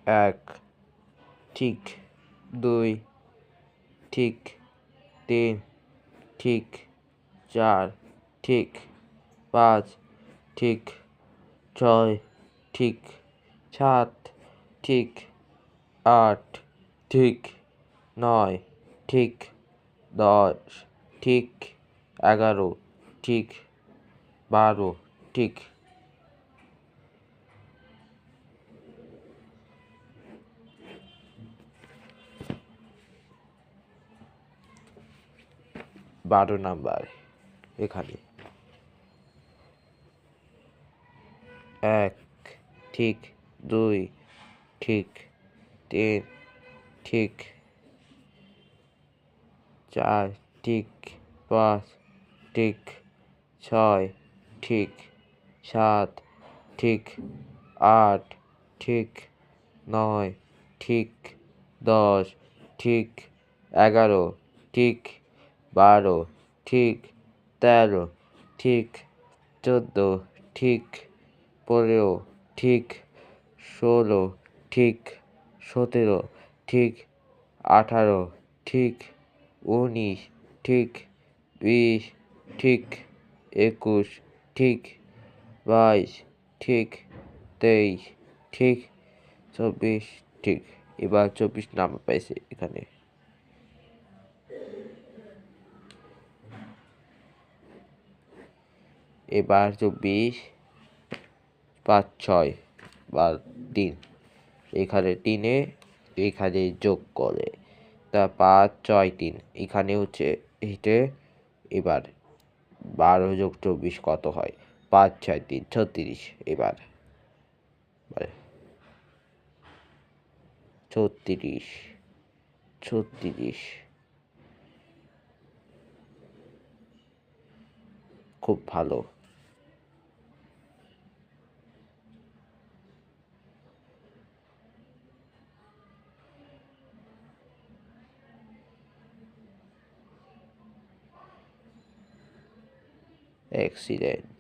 এক, ঠিক 2, ঠিক 3, ঠিক 4, ঠিক 5, ঠিক 6, ঠিক 7, ঠিক 8, ঠিক 9, ঠিক 10, ঠিক 11, ঠিক 12, ঠিক 12 নাম্বার এখানে 1, ঠিক 2, ঠিক 3, ঠিক 4, ঠিক 5, ঠিক 6, ঠিক 7, ঠিক 8, ঠিক 9, ঠিক 10, ঠিক 11, ঠিক 12, ঠিক 13, ঠিক 14, ঠিক 15, ঠিক 16, ঠিক 17, ঠিক 18, ঠিক 19, ঠিক 20, ঠিক 21, ঠিক 22, ঠিক 23, ঠিক 24, ঠিক এবার 24 নাম্বার পাইছে এখানে এবার 24 5 6 বা 3 এখানে 3-এ এখানে যোগ করে তা 5 6 3 এখানে হচ্ছে এইটে এবার 12 যোগ 24 কত হয় 5 6 3 36 এবার 36 36 খুব ভালো excellent